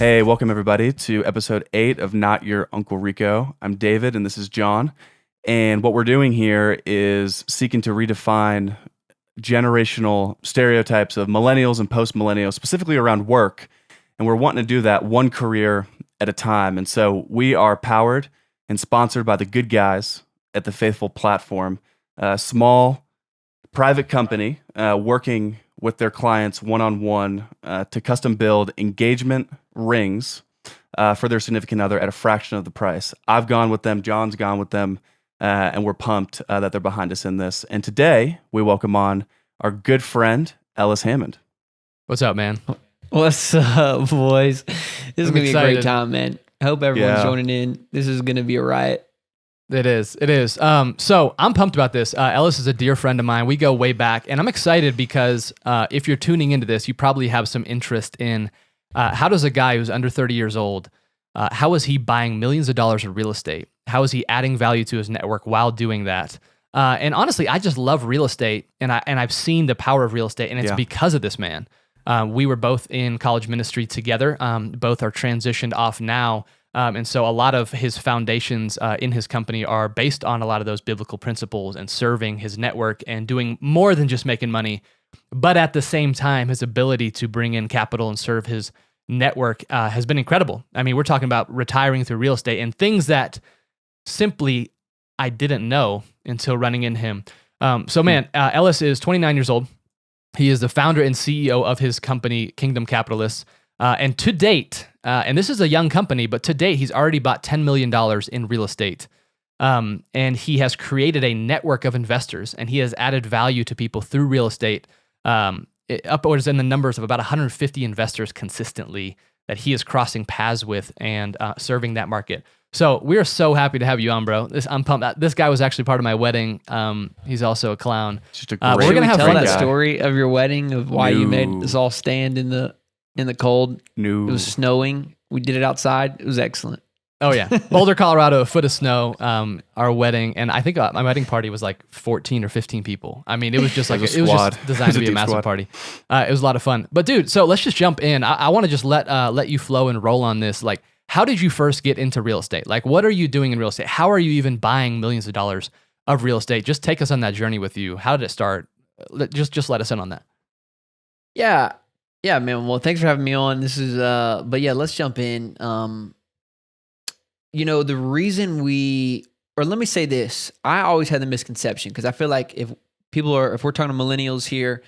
Hey, welcome everybody to episode 8 of Not Your Uncle Rico. I'm David and this is John. And what we're doing here is seeking to redefine generational stereotypes of millennials and post-millennials, specifically around work. And we're wanting to do that one career at a time. And so we are powered and sponsored by the good guys at the Faithful Platform, a small private company working with their clients one-on-one to custom build engagement rings for their significant other at a fraction of the price. I've gone with them, John's gone with them, and we're pumped that they're behind us in this. And today we welcome on our good friend, Ellis Hammond. What's up, man? What's up, boys? This is going to be a great time, man. I hope everyone's joining in. This is going to be a riot. It is. So I'm pumped about this. Ellis is a dear friend of mine. We go way back, and I'm excited because if you're tuning into this, you probably have some interest in how does a guy who's under 30 years old, how is he buying millions of dollars of real estate? How is he adding value to his network while doing that? And honestly, I just love real estate, and I've seen the power of real estate, and it's because of this man. We were both in college ministry together. Both are transitioned off now. And so a lot of his foundations in his company are based on a lot of those biblical principles and serving his network and doing more than just making money. But at the same time, his ability to bring in capital and serve his network has been incredible. I mean, we're talking about retiring through real estate and things that simply I didn't know until running into him. Ellis is 29 years old. He is the founder and CEO of his company, Kingdom Capitalists. And to date, and this is a young company, but to date, he's already bought $10 million in real estate. And he has created a network of investors, and he has added value to people through real estate, upwards in the numbers of about 150 investors consistently that he is crossing paths with and serving that market. So we're so happy to have you on, bro. I'm pumped. This guy was actually part of my wedding. He's also a clown. Just a great we're gonna tell that guy. story of your wedding, of why you made us all stand in the cold. No. It was snowing. We did it outside. It was excellent. Oh yeah, Boulder, Colorado, a foot of snow. Our wedding, and I think my wedding party was like 14 or 15 people. I mean, it was just like it was just designed to be a massive party. It was a lot of fun. But dude, so let's just jump in. I want to just let you flow and roll on this. Like, how did you first get into real estate? Like, what are you doing in real estate? How are you even buying millions of dollars of real estate? Just take us on that journey with you. How did it start? Just let us in on that. Yeah, man. Well, thanks for having me on. This is, but yeah, let's jump in. The reason let me say this, I always had the misconception, because I feel like if we're talking to millennials here,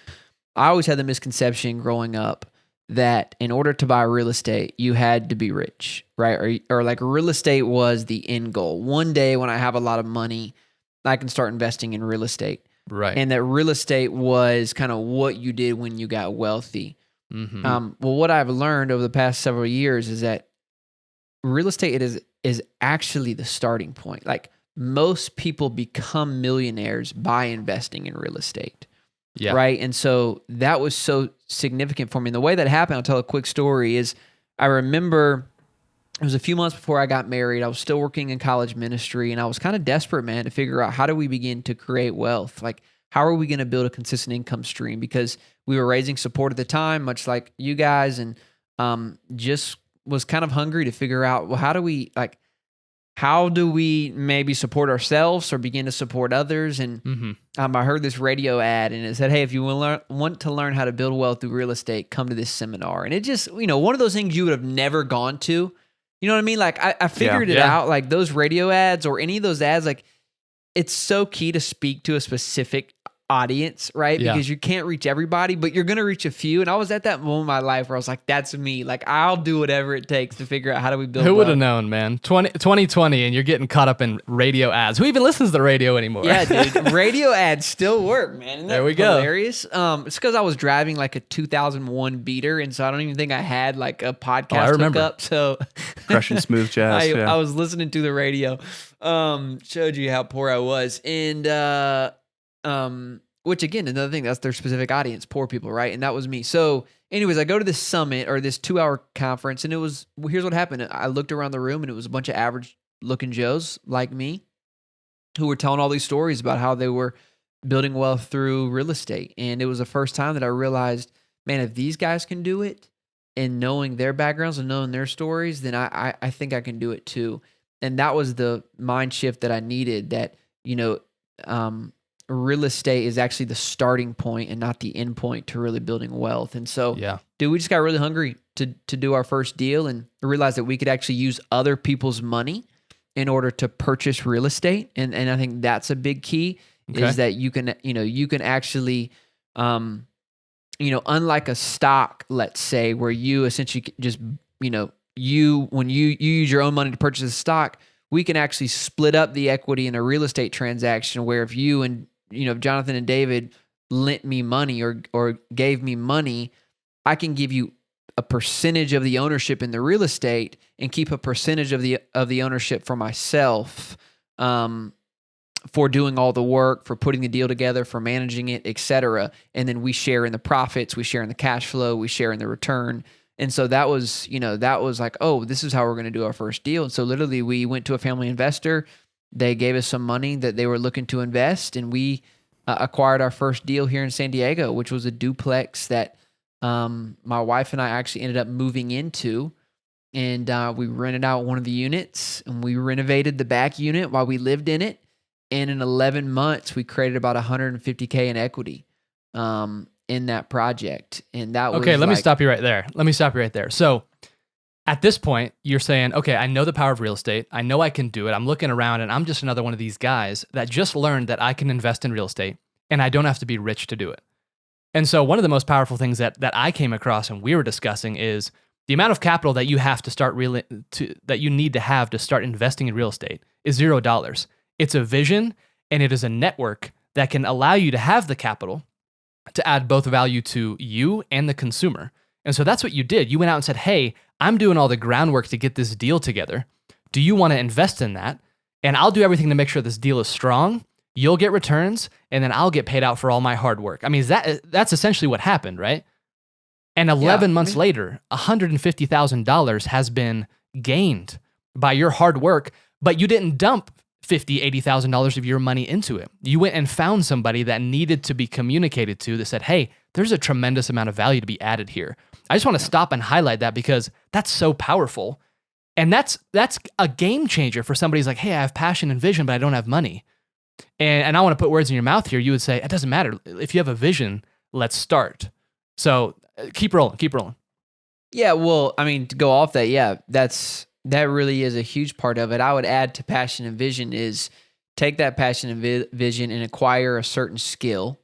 I always had the misconception growing up that in order to buy real estate, you had to be rich, right? Or like real estate was the end goal. One day when I have a lot of money, I can start investing in real estate. Right. And that real estate was kind of what you did when you got wealthy. Mm-hmm. Well, what I've learned over the past several years is that real estate is actually the starting point. Like, most people become millionaires by investing in real estate. Yeah. Right. And so that was so significant for me. And the way that happened, I'll tell a quick story, is I remember it was a few months before I got married. I was still working in college ministry, and I was kind of desperate, man, to figure out, how do we begin to create wealth? Like, how are we going to build a consistent income stream? Because we were raising support at the time, much like you guys, and just was kind of hungry to figure out, well, how do we maybe support ourselves or begin to support others? And I heard this radio ad, and it said, hey, if you want to learn how to build wealth through real estate, come to this seminar. And it just, one of those things you would have never gone to. You know what I mean? Like, I figured it out, like those radio ads or any of those ads, like, it's so key to speak to a specific audience, right? Yeah. Because you can't reach everybody, but you're going to reach a few. And I was at that moment in my life where I was like, that's me. Like, I'll do whatever it takes to figure out how do we build Who would wealth. have known, man? 2020, and you're getting caught up in radio ads. Who even listens to the radio anymore? Yeah, dude. Radio ads still work, man. Isn't that There we go. hilarious? It's because I was driving like a 2001 Beater, and so I don't even think I had like a podcast hookup. So Crushing smooth jazz. I was listening to the radio. Showed you how poor I was. And which, again, another thing, that's their specific audience, poor people, right? And that was me. So anyways, I go to this summit, or this 2-hour conference, and here's what happened. I looked around the room, and it was a bunch of average looking Joes like me who were telling all these stories about how they were building wealth through real estate. And it was the first time that I realized, man, if these guys can do it, and knowing their backgrounds and knowing their stories, then I think I can do it too. And that was the mind shift that I needed, that, um, real estate is actually the starting point and not the end point to really building wealth. And so, Yeah. dude, we just got really hungry to do our first deal and realize that we could actually use other people's money in order to purchase real estate. And I think that's a big key, Okay. is that you can actually, unlike a stock, let's say, where you essentially just, when you use your own money to purchase a stock, we can actually split up the equity in a real estate transaction, where if you and, if Jonathan and David lent me money or gave me money, I can give you a percentage of the ownership in the real estate and keep a percentage of the ownership for myself, for doing all the work, for putting the deal together, for managing it, et cetera. And then we share in the profits, we share in the cash flow, we share in the return. And so that was like, oh, this is how we're going to do our first deal. And so literally we went to a family investor. They gave us some money that they were looking to invest, and we acquired our first deal here in San Diego, which was a duplex that my wife and I actually ended up moving into. And we rented out one of the units, and we renovated the back unit while we lived in it. And in 11 months, we created about $150K in equity in that project. And that was Okay, let me stop you right there. So at this point, you're saying, okay, I know the power of real estate. I know I can do it. I'm looking around, and I'm just another one of these guys that just learned that I can invest in real estate, and I don't have to be rich to do it. And so one of the most powerful things that I came across and we were discussing is the amount of capital that you have that you need to have to start investing in real estate is $0. It's a vision, and it is a network that can allow you to have the capital to add both value to you and the consumer. And so that's what you did. You went out and said, hey, I'm doing all the groundwork to get this deal together. Do you want to invest in that? And I'll do everything to make sure this deal is strong. You'll get returns, and then I'll get paid out for all my hard work. I mean, that's essentially what happened, right? And 11 months later, $150,000 has been gained by your hard work, but you didn't dump $50,000, $80,000 of your money into it. You went and found somebody that needed to be communicated to, that said, hey, there's a tremendous amount of value to be added here. I just want to stop and highlight that, because that's so powerful. And that's a game changer for somebody who's like, hey, I have passion and vision, but I don't have money. And I want to put words in your mouth here. You would say, it doesn't matter. If you have a vision, let's start. So keep rolling. Yeah, well, I mean, to go off that, yeah, that really is a huge part of it. I would add to passion and vision is take that passion and vision and acquire a certain skill,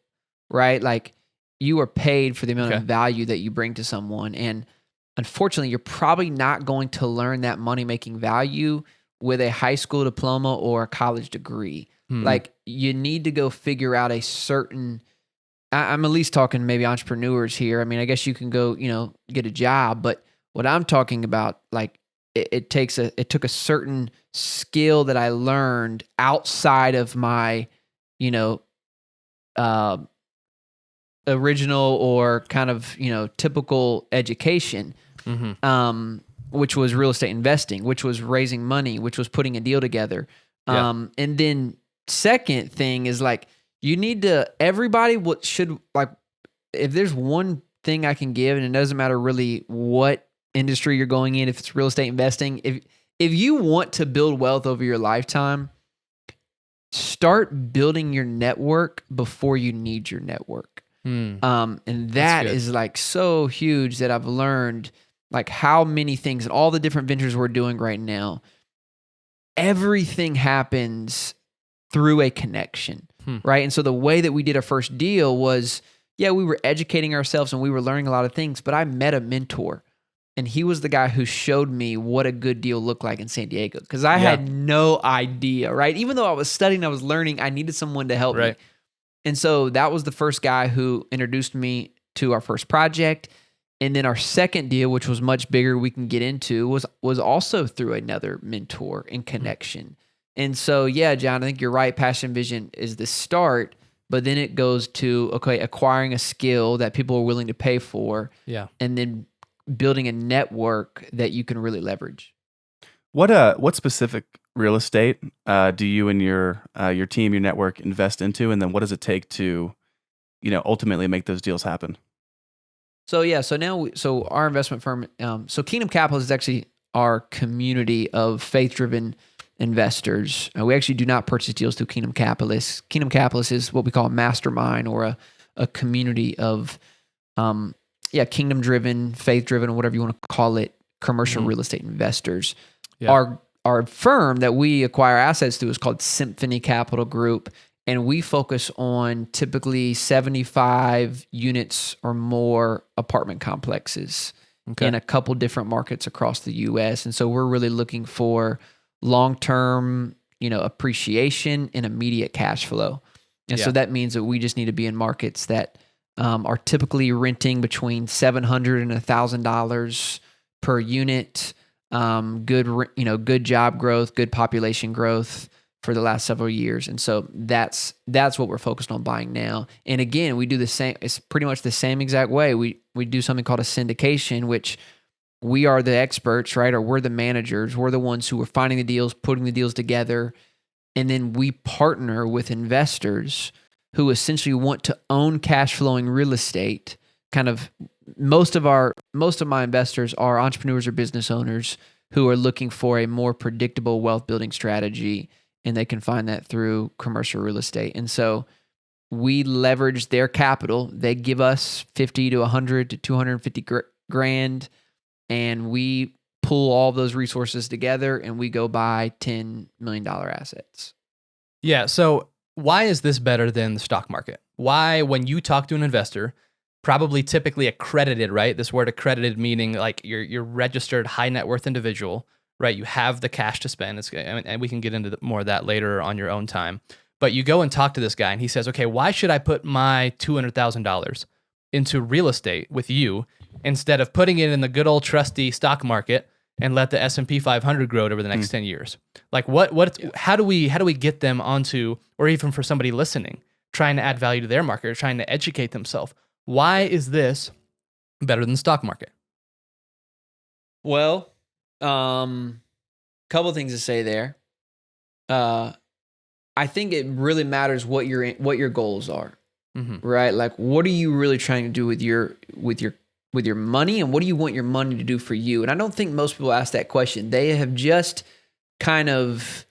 right? Like, you are paid for the amount of value that you bring to someone. And unfortunately, you're probably not going to learn that money-making value with a high school diploma or a college degree. Like, you need to go figure out a certain, I'm at least talking maybe entrepreneurs here. I mean, I guess you can go, get a job, but what I'm talking about, like, it took a certain skill that I learned outside of my, original or kind of, typical education, which was real estate investing, which was raising money, which was putting a deal together. And then second thing is, like, you need to, everybody should, like, if there's one thing I can give, and it doesn't matter really what industry you're going in, if it's real estate investing, if you want to build wealth over your lifetime, start building your network before you need your network. And that is, like, so huge, that I've learned, like, how many things and all the different ventures we're doing right now, everything happens through a connection, right? And so the way that we did our first deal was, we were educating ourselves and we were learning a lot of things, but I met a mentor, and he was the guy who showed me what a good deal looked like in San Diego, because I had no idea, right? Even though I was studying, I was learning, I needed someone to help me. And so that was the first guy who introduced me to our first project. And then our second deal, which was much bigger, we can get into, was also through another mentor and connection. And so, yeah, John, I think you're right. Passion vision is the start, but then it goes to, acquiring a skill that people are willing to pay for. Yeah. And then building a network that you can really leverage. What specific real estate do you and your team, your network invest into? And then what does it take to, ultimately make those deals happen? So now, so our investment firm, so Kingdom Capital is actually our community of faith-driven investors. We actually do not purchase deals through Kingdom Capitalists. Kingdom Capitalists is what we call a mastermind or a community of, kingdom-driven, faith-driven, whatever you want to call it, commercial real estate investors. Yeah. Our firm that we acquire assets through is called Symphony Capital Group, and we focus on typically 75 units or more apartment complexes in a couple different markets across the U.S. And so we're really looking for long-term, appreciation and immediate cash flow. And so that means that we just need to be in markets that are typically renting between $700 and $1,000 per unit. Good job growth, good population growth for the last several years. And so that's what we're focused on buying now. And again, we do the same, it's pretty much the same exact way. We do something called a syndication, which we are the experts, right? Or we're the managers. We're the ones who are finding the deals, putting the deals together. And then we partner with investors who essentially want to own cash flowing real estate. Kind of most of my investors are entrepreneurs or business owners who are looking for a more predictable wealth building strategy, and they can find that through commercial real estate. And so we leverage their capital. They give us 50 to 100 to 250 grand, and we pull all those resources together and we go buy $10 million assets. Yeah. So why is this better than the stock market? Why, when you talk to an investor, probably typically accredited, right? This word accredited meaning like you're registered high net worth individual, right? You have the cash to spend. And we can get into more of that later on your own time. But you go and talk to this guy and he says, okay, why should I put my $200,000 into real estate with you instead of putting it in the good old trusty stock market and let the S&P 500 grow over the next 10 years? Like how do we get them onto, or even for somebody listening, trying to add value to their market or trying to educate themselves? Why is this better than the stock market? Well, couple things to say there. I think it really matters what your goals are, right? Like, what are you really trying to do with your money, and what do you want your money to do for you? And I don't think most people ask that question. They have just kind of,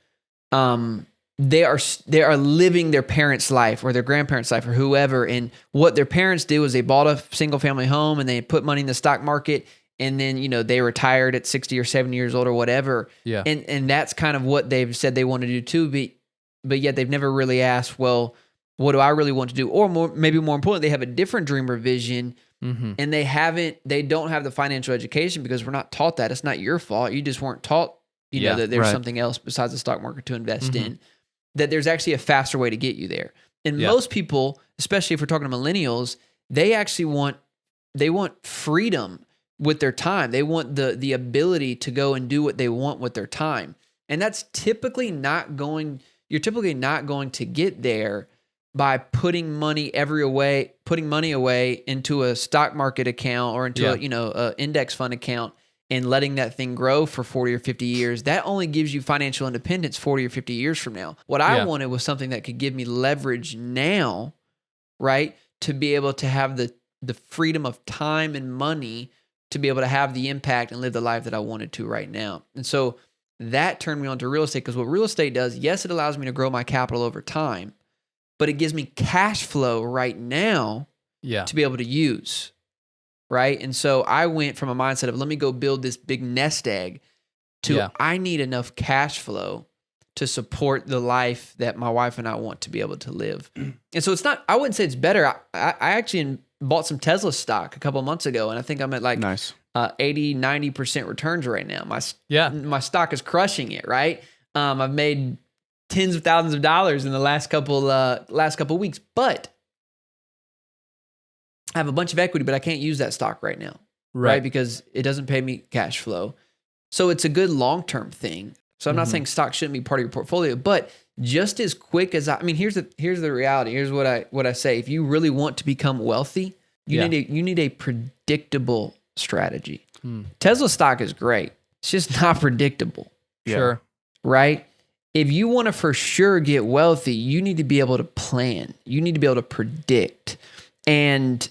they are living their parents' life or their grandparents' life or whoever. And what their parents did was they bought a single family home and they put money in the stock market. And then, they retired at 60 or 70 years old or whatever. Yeah. And that's kind of what they've said they want to do too. But yet they've never really asked, well, what do I really want to do? Or maybe more importantly, they have a different dream or vision, and they don't have the financial education because we're not taught that. It's not your fault. You just weren't taught, that there's something else besides the stock market to invest in, that there's actually a faster way to get you there. And most people, especially if we're talking to millennials, they actually want freedom with their time. They want the ability to go and do what they want with their time. And that's typically not going to get there by putting money away into a stock market account or into a index fund account and letting that thing grow for 40 or 50 years. That only gives you financial independence 40 or 50 years from now. What I wanted was something that could give me leverage now, right? To be able to have the freedom of time and money to be able to have the impact and live the life that I wanted to right now. And so that turned me on to real estate, because what real estate does, yes, it allows me to grow my capital over time, but it gives me cash flow right now to be able to use, right? And so I went from a mindset of let me go build this big nest egg to I need enough cash flow to support the life that my wife and I want to be able to live. And so I wouldn't say it's better. I actually bought some Tesla stock a couple of months ago, and I think I'm at 80, 90% returns right now. My stock is crushing it, right? I've made tens of thousands of dollars in the last couple weeks, but I have a bunch of equity, but I can't use that stock right now, right? Because it doesn't pay me cash flow. So it's a good long-term thing. So I'm not saying stock shouldn't be part of your portfolio, but just as quick as here's the reality. Here's what I say. If you really want to become wealthy, you need a predictable strategy. Tesla stock is great. It's just not predictable. Sure. Right? If you want to for sure get wealthy, you need to be able to plan. You need to be able to predict. And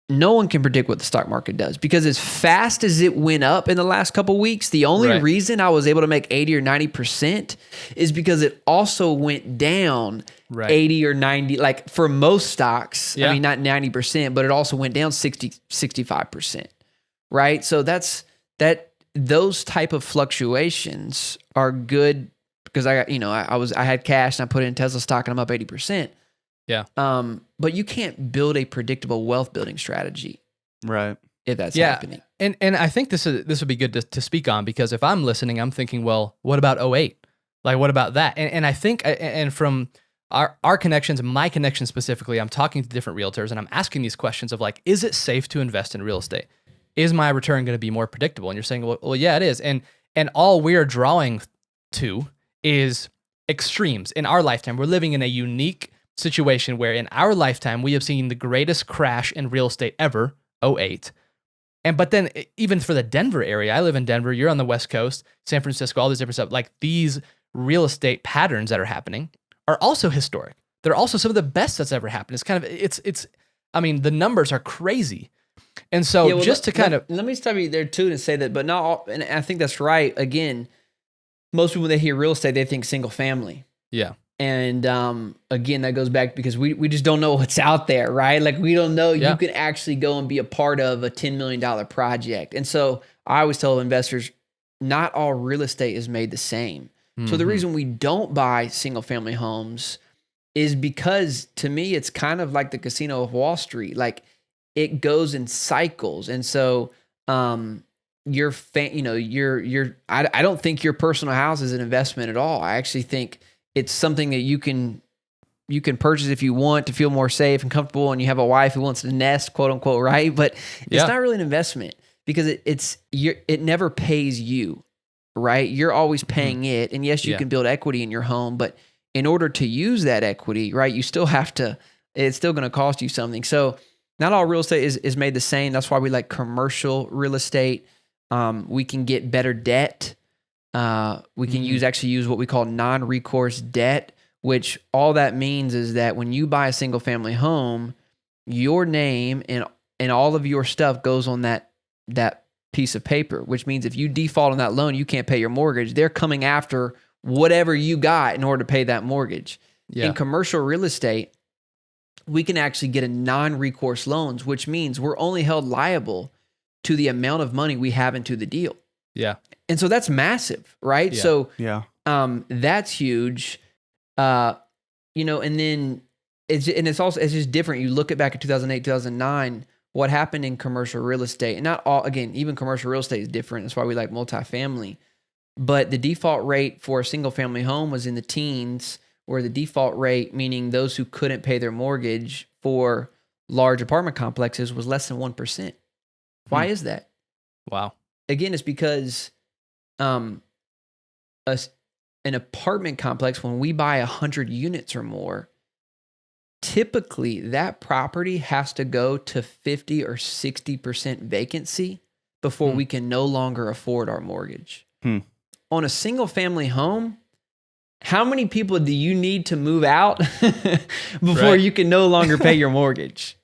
no one can predict what the stock market does, because as fast as it went up in the last couple of weeks, the only Right. reason I was able to make 80 or 90% is because it also went down Right. 80 or 90, like for most stocks. Yeah. I mean, not 90%, but it also went down 65%. Right. So those type of fluctuations are good, because I had cash and I put it in Tesla stock and I'm up 80%. Yeah. But you can't build a predictable wealth building strategy Right. if that's Yeah. happening. And I think this would be good to speak on, because if I'm listening, I'm thinking, well, what about '08? Like, what about that? And I think, and from our connections, my connections specifically, I'm talking to different realtors and I'm asking these questions of like, is it safe to invest in real estate? Is my return going to be more predictable? And you're saying, well, yeah, it is. And all we're drawing to is extremes in our lifetime. We're living in a unique situation where in our lifetime, we have seen the greatest crash in real estate ever, '08. But then even for the Denver area, I live in Denver, you're on the West Coast, San Francisco, all these different stuff, like these real estate patterns that are happening are also historic. They're also some of the best that's ever happened. It's kind of, it's I mean, the numbers are crazy. And so Yeah, well, let me stop you there too and say that, but not all, and I think that's right. Again, most people, when they hear real estate, they think single family. yeah. And again, that goes back because we just don't know what's out there, right? Like we don't know Yeah. you can actually go and be a part of a $10 million project. And so I always tell investors, not all real estate is made the same. So the reason we don't buy single family homes is because, to me, it's kind of like the casino of Wall Street. Like it goes in cycles. And so I don't think your personal house is an investment at all. I actually think it's something that you can purchase if you want to feel more safe and comfortable, and you have a wife who wants to nest, quote unquote, right? But it's not really an investment, because it never pays you, right? You're always paying it. And yes, you can build equity in your home, but in order to use that equity, right, you still have to, it's still going to cost you something. So not all real estate is made the same. That's why we like commercial real estate. We can get better debt. We can use what we call non-recourse debt, which all that means is that when you buy a single family home, your name and all of your stuff goes on that piece of paper, which means if you default on that loan, you can't pay your mortgage. They're coming after whatever you got in order to pay that mortgage. Yeah. In commercial real estate, we can actually get a non-recourse loans, which means we're only held liable to the amount of money we have into the deal. Yeah. And so that's massive, right? Yeah. So Yeah. that's huge. And then it's just different. You look at back at 2008, 2009, what happened in commercial real estate, and not all, again, even commercial real estate is different. That's why we like multifamily. But the default rate for a single family home was in the teens, where the default rate, meaning those who couldn't pay their mortgage for large apartment complexes, was less than 1%. Why is that? Wow. Again, it's because an apartment complex, when we buy 100 units or more, typically that property has to go to 50 or 60% vacancy before we can no longer afford our mortgage. On a single family home, how many people do you need to move out before you can no longer pay your mortgage?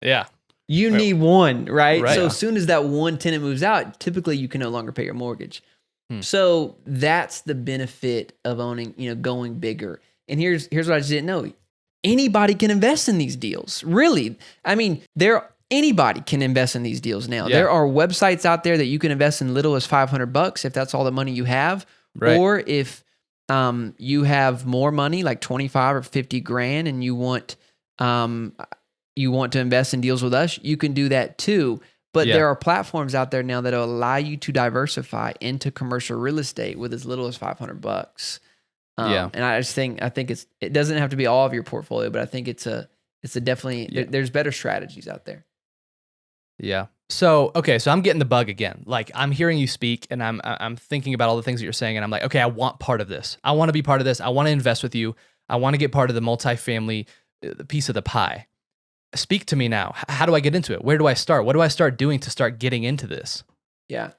Yeah. You need one, right? Right. So as soon as that one tenant moves out, typically you can no longer pay your mortgage. So that's the benefit of owning, going bigger. And here's what I just didn't know. Anybody can invest in these deals. Really. I mean, anybody can invest in these deals now. Yeah. There are websites out there that you can invest in little as $500 if that's all the money you have. Right. Or if you have more money, like 25 or 50 grand, and you want to invest in deals with us, you can do that too. But there are platforms out there now that will allow you to diversify into commercial real estate with as little as $500. And I think it doesn't have to be all of your portfolio, but I think it's a definitely, there's better strategies out there. Yeah. So, okay. So I'm getting the bug again. Like I'm hearing you speak and I'm thinking about all the things that you're saying. And I'm like, okay, I want part of this. I want to be part of this. I want to invest with you. I want to get part of the multifamily piece of the pie. Speak to me now. How do I get into it? Where do I start? What do I start doing to start getting into this? Yeah.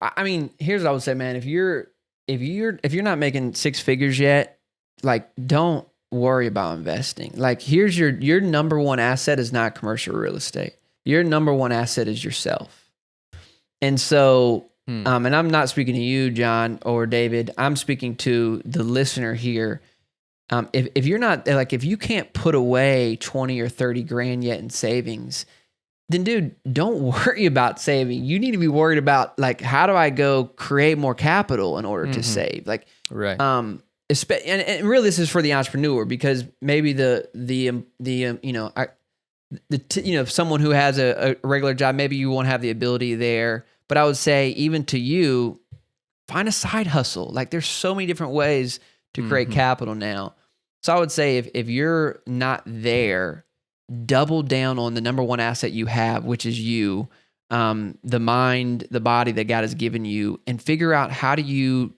I mean, here's what I would say, man. If you're not making six figures yet, like don't worry about investing. Like here's your number one asset is not commercial real estate. your number one asset is yourself. And so, and I'm not speaking to you, John or David, I'm speaking to the listener here. If you're not like, if you can't put away 20 or 30 grand yet in savings, then dude, don't worry about saving. You need to be worried about like, how do I go create more capital in order to save? Like, Right. and really this is for the entrepreneur, because maybe someone who has a regular job, maybe you won't have the ability there. But I would say, even to you, find a side hustle. Like, there's so many different ways to create capital now. So I would say, if you're not there, double down on the number one asset you have, which is you, the mind, the body that God has given you, and figure out how do you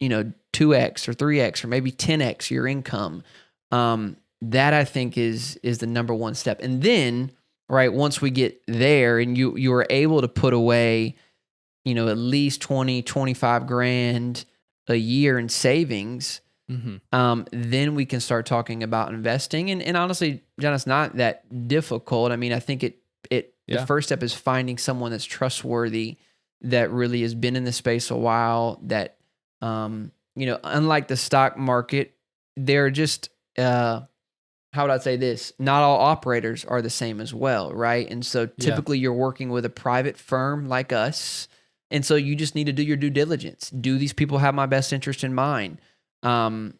2x or 3x or maybe 10x your income. That I think is the number one step. And then, right, once we get there and you are able to put away, at least 20, 25 grand a year in savings, then we can start talking about investing. And honestly, John, it's not that difficult. I mean, I think the first step is finding someone that's trustworthy, that really has been in the space a while, that, unlike the stock market, they're just, how would I say this? Not all operators are the same as well, right? And so typically you're working with a private firm like us. And so you just need to do your due diligence. Do these people have my best interest in mind? And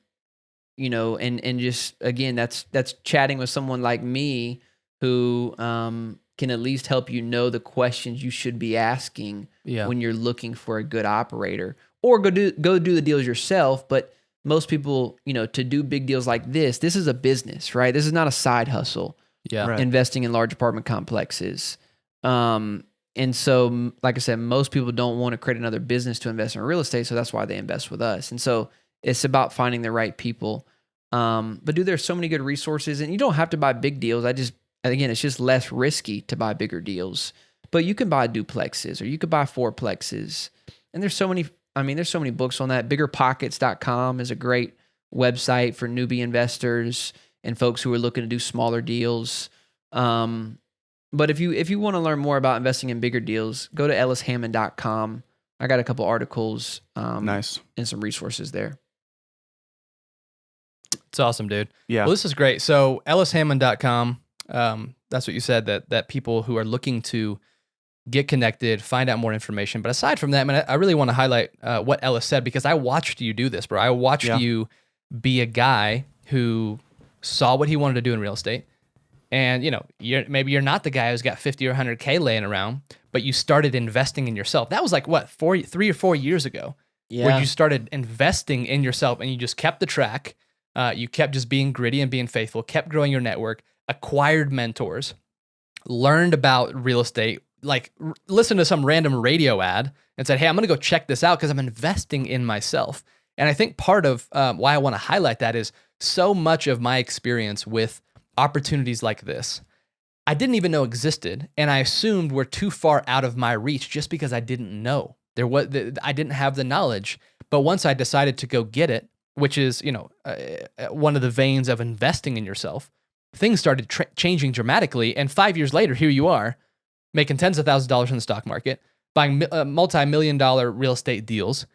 just, again, that's chatting with someone like me who can at least help you know the questions you should be asking when you're looking for a good operator, or go do the deals yourself. But most people, to do big deals like this is a business, right? This is not a side hustle. Yeah. Right. Investing in large apartment complexes. And so, like I said, most people don't want to create another business to invest in real estate. So that's why they invest with us. And so it's about finding the right people. But dude, there's so many good resources, and you don't have to buy big deals. It's just less risky to buy bigger deals, but you can buy duplexes, or you could buy fourplexes. And there's so many books on that. Biggerpockets.com is a great website for newbie investors and folks who are looking to do smaller deals. But if you want to learn more about investing in bigger deals, go to ellishammond.com. I got a couple articles, Nice. and some resources there. It's awesome, dude. Yeah. Well, this is great. So ellishammond.com, that's what you said, that people who are looking to get connected, find out more information. But aside from that, man, I really want to highlight what Ellis said, because I watched you do this, bro. I watched you be a guy who saw what he wanted to do in real estate. And, maybe you're not the guy who's got 50 or 100K laying around, but you started investing in yourself. That was like, 3 or 4 years ago, where you started investing in yourself, and you just kept the track. You kept just being gritty and being faithful, kept growing your network, acquired mentors, learned about real estate, like listened to some random radio ad and said, hey, I'm going to go check this out because I'm investing in myself. And I think part of why I want to highlight that is so much of my experience with opportunities like this, I didn't even know existed, and I assumed were too far out of my reach just because I didn't know. I didn't have the knowledge. But once I decided to go get it, which is, one of the veins of investing in yourself, things started changing dramatically. And 5 years later, here you are, making tens of thousands of dollars in the stock market, buying multi-million-dollar real estate deals,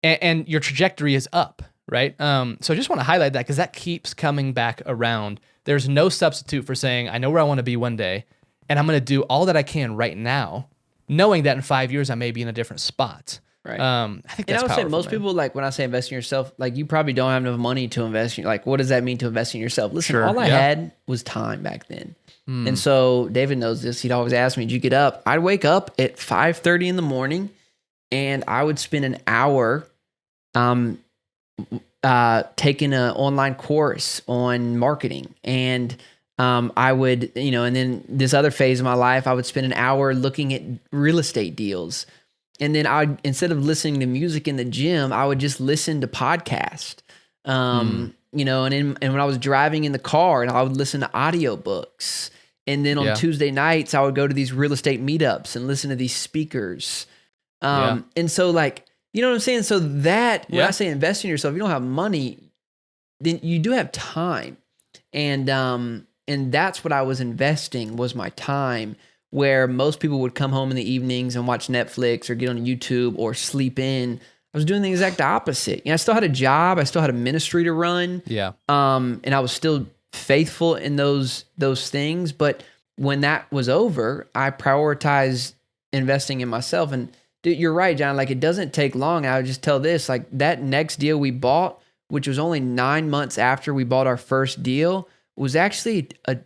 and your trajectory is up, right? So I just want to highlight that, because that keeps coming back around. There's no substitute for saying, I know where I want to be one day, and I'm going to do all that I can right now, knowing that in 5 years I may be in a different spot. Right. I think that's And I would say powerful, most man. people, like, when I say invest in yourself, like, you probably don't have enough money to invest in. Like, what does that mean to invest in yourself? Listen, Sure. all I had was time back then. And so David knows this. He'd always ask me, did you get up? I'd wake up at 5:30 in the morning, and I would spend an hour taking an online course on marketing. And I would, and then this other phase of my life, I would spend an hour looking at real estate deals. And then instead of listening to music in the gym, I would just listen to podcasts. And when I was driving in the car, and I would listen to audiobooks. And then on Tuesday nights, I would go to these real estate meetups and listen to these speakers. And so, like, you know what I'm saying? So that, when I say invest in yourself, you don't have money, then you do have time. And that's what I was investing, was my time, where most people would come home in the evenings and watch Netflix or get on YouTube or sleep in. I was doing the exact opposite. I still had a job. I still had a ministry to run. Yeah. And I was still faithful in those things. But when that was over, I prioritized investing in myself. And dude, you're right, John. Like, it doesn't take long. I would just tell this, like, that next deal we bought, which was only 9 months after we bought our first deal, was actually a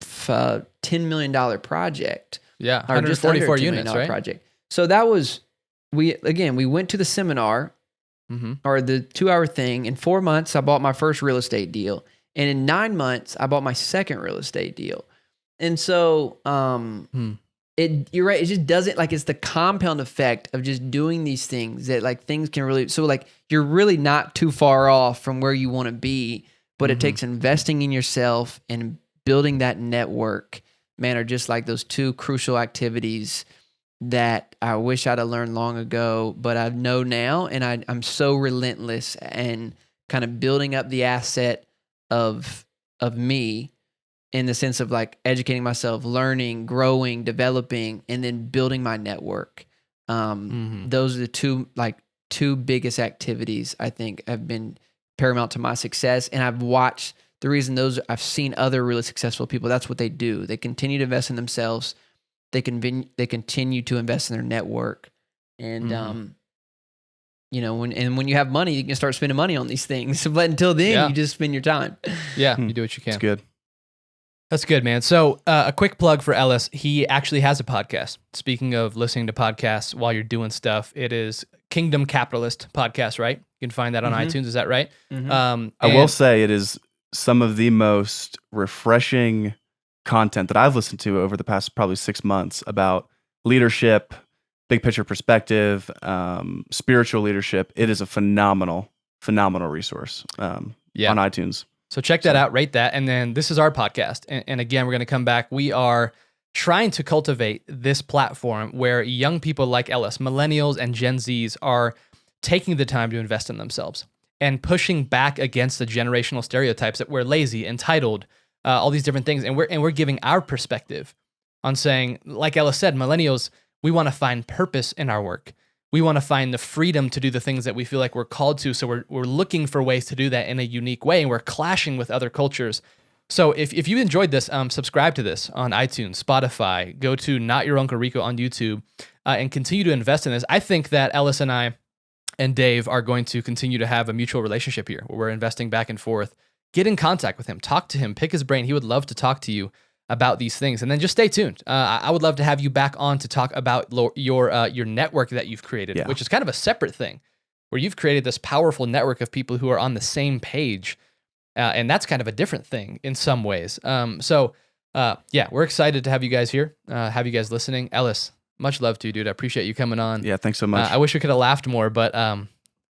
$10 million project. Yeah. Or just under 144 $10 million units, right? project. So that was, we went to the seminar or the 2-hour thing. In 4 months, I bought my first real estate deal. And in 9 months, I bought my second real estate deal. And so, you're right. It just doesn't, like, it's the compound effect of just doing these things that, like, things can really, so, like, you're really not too far off from where you want to be, but it takes investing in yourself and building that network, man, are just like those two crucial activities that I wish I'd have learned long ago, but I know now. And I'm so relentless and kind of building up the asset of me in the sense of, like, educating myself, learning, growing, developing, and then building my network. Those are the two biggest activities I think have been paramount to my success. And I've seen other really successful people. That's what they do. They continue to invest in themselves. They continue to invest in their network. And, when you have money, you can start spending money on these things. But until then, you just spend your time. Yeah. You do what you can. That's good. That's good, man. So a quick plug for Ellis. He actually has a podcast. Speaking of listening to podcasts while you're doing stuff, it is Kingdom Capitalist Podcast, right? You can find that on iTunes. Is that right? I will say it is some of the most refreshing content that I've listened to over the past probably 6 months about leadership, big picture perspective, spiritual leadership. It is a phenomenal resource on iTunes. So check that out, rate that. And then this is our podcast. And again, we're going to come back. We are trying to cultivate this platform where young people like Ellis, millennials and Gen Zs, are taking the time to invest in themselves and pushing back against the generational stereotypes that we're lazy, entitled, all these different things. And we're giving our perspective on saying, like Ellis said, millennials, we want to find purpose in our work. We want to find the freedom to do the things that we feel like we're called to. So we're looking for ways to do that in a unique way, and we're clashing with other cultures. So if you enjoyed this, subscribe to this on iTunes, Spotify, go to Not Your Uncle Rico on YouTube, and continue to invest in this. I think that Ellis and I and Dave are going to continue to have a mutual relationship here where we're investing back and forth. Get in contact with him, talk to him, pick his brain. He would love to talk to you about these things. And then just stay tuned. I would love to have you back on to talk about your network that you've created, which is kind of a separate thing, where you've created this powerful network of people who are on the same page. And that's kind of a different thing in some ways. We're excited to have you guys here, have you guys listening. Ellis, much love to you, dude. I appreciate you coming on. Yeah, thanks so much. I wish we could have laughed more, but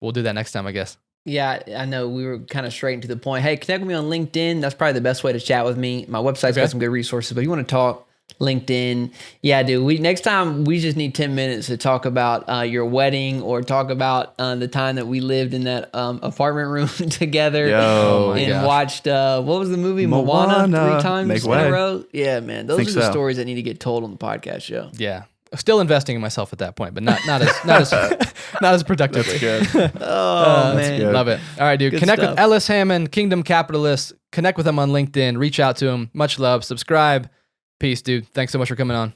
we'll do that next time, I guess. Yeah, I know we were kind of straight and to the point. Hey, connect with me on LinkedIn. That's probably the best way to chat with me. My website's got some good resources, but if you want to talk, LinkedIn. Yeah, dude. Next time we just need 10 minutes to talk about your wedding or talk about the time that we lived in that apartment room together and watched what was the movie Moana 3 times in a row. Yeah, man. Those are the stories that need to get told on the podcast show. Yeah. Still investing in myself at that point, but not as productively. That's good. Man. Good. Love it. All right, dude. Good Connect stuff. with Ellis Hammond, Kingdom Capitalist. Connect with him on LinkedIn. Reach out to him. Much love. Subscribe. Peace, dude. Thanks so much for coming on.